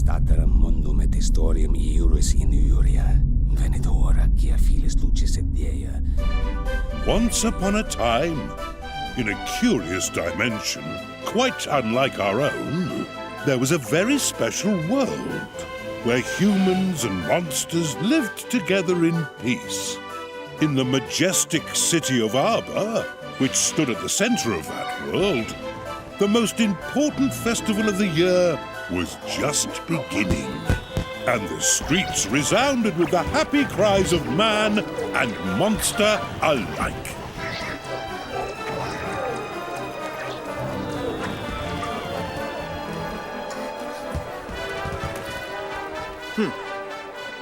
stateram mundum et historiam iuris in iuria. Venit hora quia filis lucis et dea. Once upon a time, in a curious dimension, quite unlike our own, there was a very special world where humans and monsters lived together in peace. In the majestic city of Arbor, which stood at the center of that world, the most important festival of the year was just beginning. And the streets resounded with the happy cries of man and monster alike.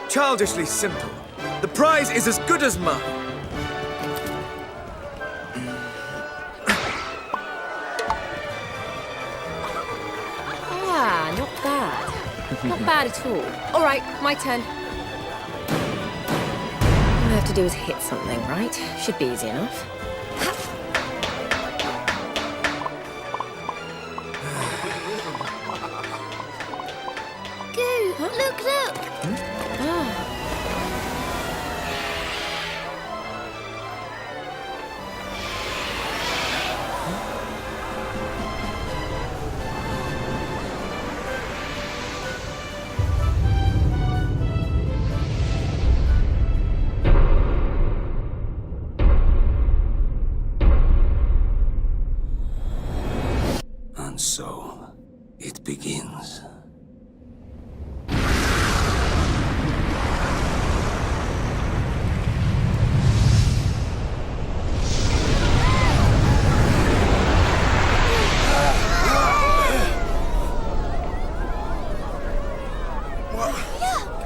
Childishly simple. The prize is as good as mine. Ah, not bad. Not bad at all. All right, my turn. All I have to do is hit something, right? Should be easy enough. Goo, look! And so, it begins.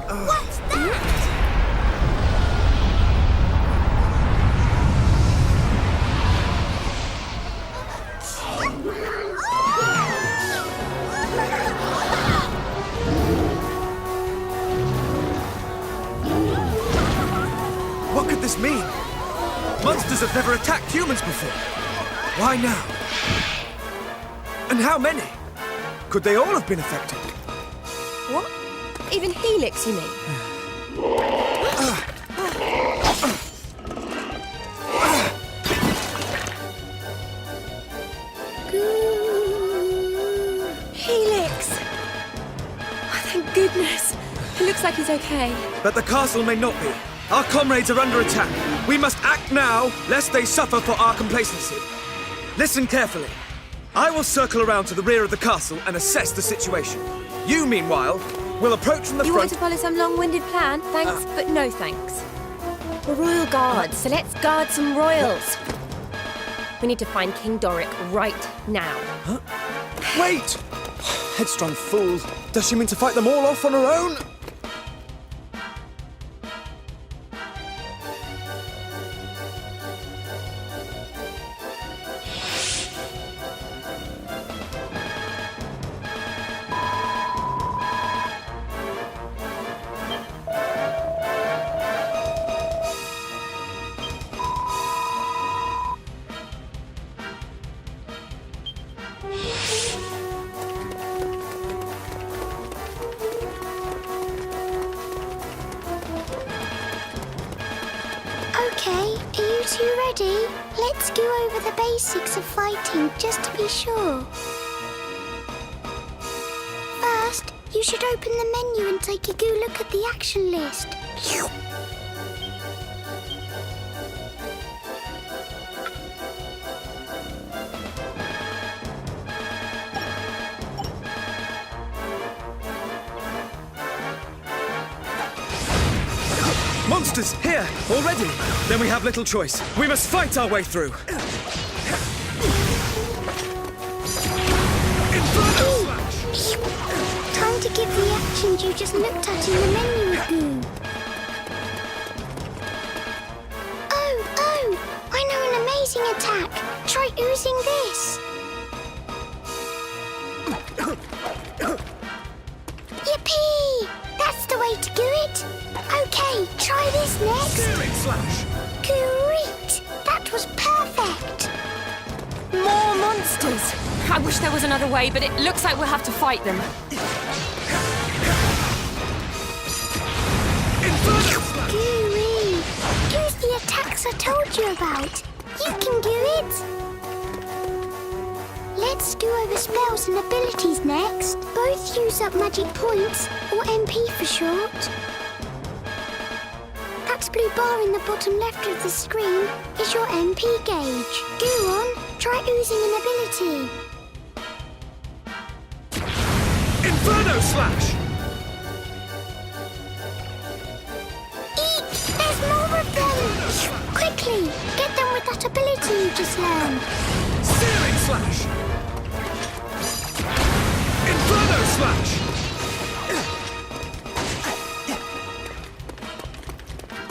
What's that? What could this mean? Monsters have never attacked humans before. Why now? And how many? Could they all have been affected? What? Even Helix, you mean? Helix! Oh, thank goodness. It looks like he's okay. But the castle may not be. Our comrades are under attack. We must act now, lest they suffer for our complacency. Listen carefully. I will circle around to the rear of the castle and assess the situation. You, meanwhile, will approach from the You front... want to follow some long-winded plan? Thanks, but no thanks. We're royal guards, so let's guard some royals. We need to find King Doric right now. Huh? Wait! Headstrong fool. Does she mean to fight them all off on her own? Okay, are you two ready? Let's go over the basics of fighting, just to be sure. First, you should open the menu and take a good look at the action list. Monsters, here, already. Then we have little choice. We must fight our way through. Inferno Slash! Time to give the actions you just looked at in the menu a go. Oh, I know an amazing attack. Try oozing this. Yippee! That's the way to do it. Okay, try this next. Searing Slash! Great! That was perfect. More monsters! I wish there was another way, but it looks like we'll have to fight them. Gooey! Use the attacks I told you about. You can do it! Let's go over spells and abilities next. Both use up magic points, or MP for short. That blue bar in the bottom left of the screen is your MP gauge. Go on, try oozing an ability. Inferno Slash! Eek! There's more of them! Quickly, get them with that ability you just learned. Searing Slash! Inferno Slash!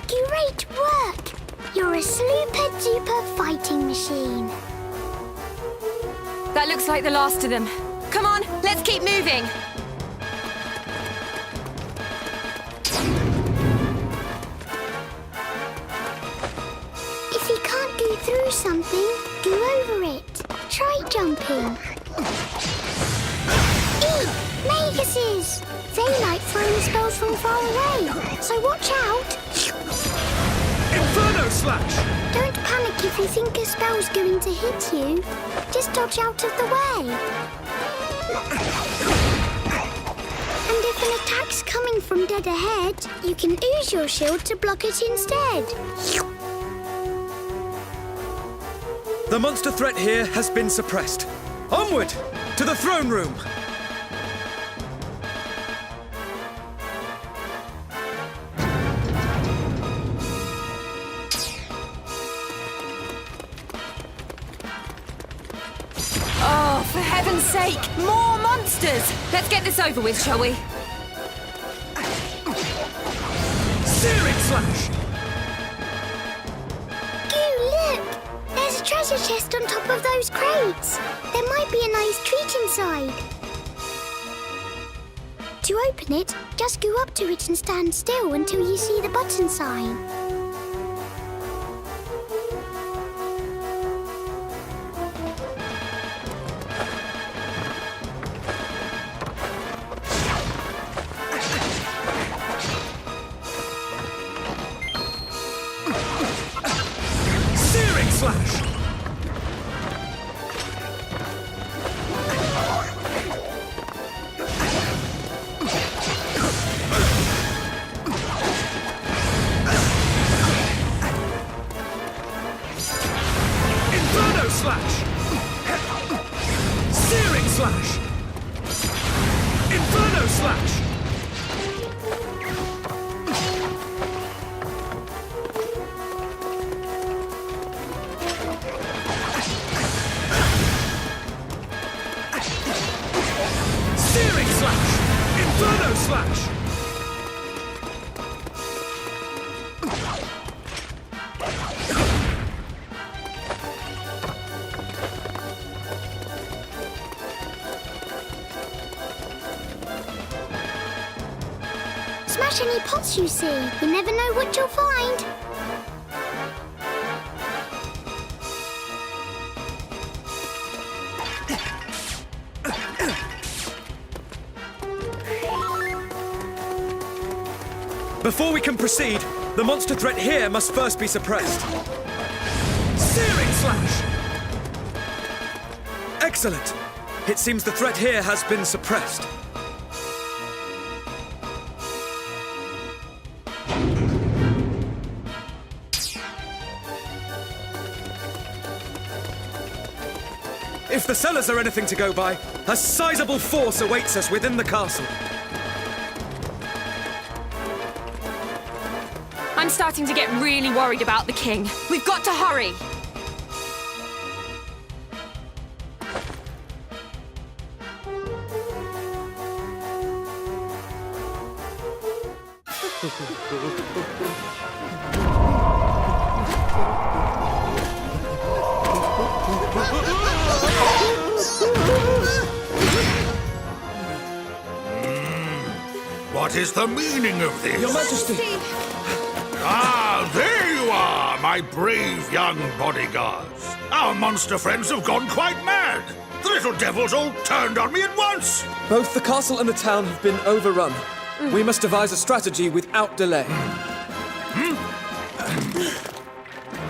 Great work! You're a super-duper fighting machine. That looks like the last of them. Come on, let's keep moving. If you can't go through something, go over it. Try jumping. Eek! Maguses! They like throwing spells from far away, so watch out. Inferno Slash! Don't panic if you think a spell's going to hit you. Just dodge out of the way. And if an attack's coming from dead ahead, you can use your shield to block it instead. The monster threat here has been suppressed. Onward! To the throne room! Oh, for heaven's sake, more monsters! Let's get this over with, shall we? Searing Slash! Look! There's a treasure chest on top of those crates. There might be a nice treat inside. To open it, just go up to it and stand still until you see the button sign. Searing Slash! Inferno Slash! Searing Slash! Inferno Slash! Searing Slash! Inferno Slash! Smash any pots you see. You never know what you'll find. Before we can proceed, the monster threat here must first be suppressed. Searing Slash! Excellent! It seems the threat here has been suppressed. If the cellars are anything to go by, a sizable force awaits us within the castle. I'm starting to get really worried about the king. We've got to hurry. What is the meaning of this? Your Majesty! Ah, there you are, my brave young bodyguards. Our monster friends have gone quite mad. The little devils all turned on me at once. Both the castle and the town have been overrun. We must devise a strategy without delay.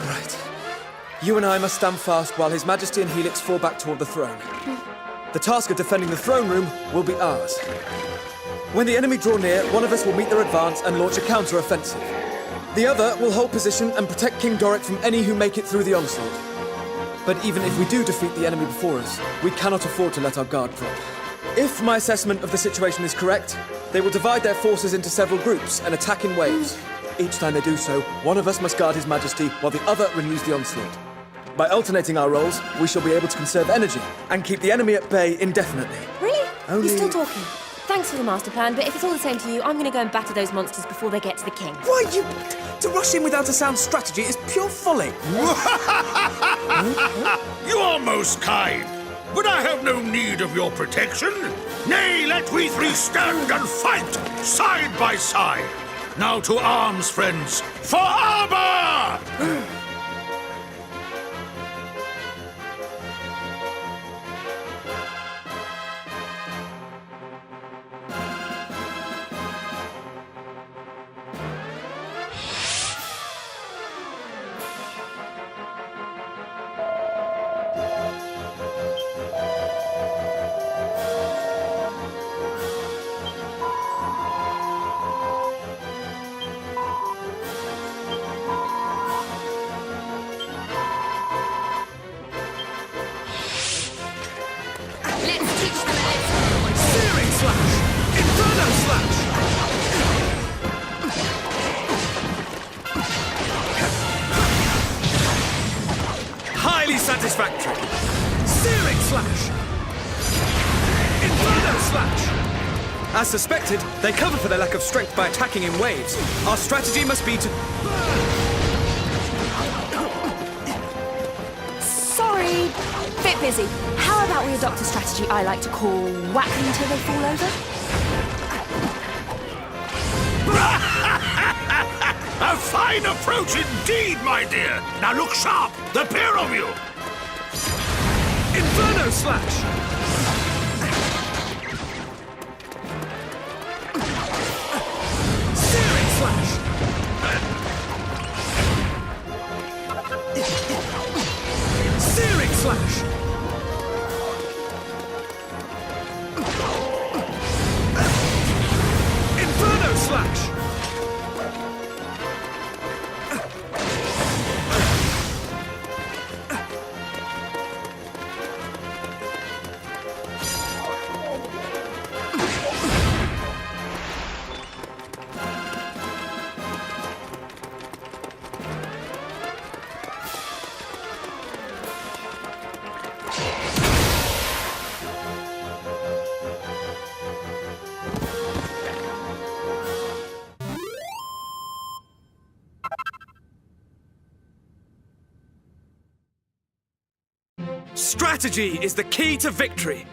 Right. You and I must stand fast while His Majesty and Helix fall back toward the throne. The task of defending the throne room will be ours. When the enemy draw near, one of us will meet their advance and launch a counter-offensive. The other will hold position and protect King Doric from any who make it through the onslaught. But even if we do defeat the enemy before us, we cannot afford to let our guard drop. If my assessment of the situation is correct, they will divide their forces into several groups and attack in waves. Each time they do so, one of us must guard His Majesty while the other renews the onslaught. By alternating our roles, we shall be able to conserve energy and keep the enemy at bay indefinitely. Really? Only- You're still talking? Thanks for the master plan, but if it's all the same to you, I'm going to go and batter those monsters before they get to the king. Why, to rush in without a sound strategy is pure folly. You are most kind, but I have no need of your protection. Nay, let we three stand and fight, side by side. Now to arms, friends, for armor! Let's teach them a lesson. Searing slash! Inferno slash! Highly satisfactory. Searing slash! Inferno slash! As suspected, they cover for their lack of strength by attacking in waves. Our strategy must be to... Sorry, bit busy. How about we adopt a strategy I like to call whack them till they fall over? A fine approach indeed, my dear. Now look sharp, the pair of you. Inferno slash! Searing slash! Searing slash! Inferno slash! Strategy is the key to victory.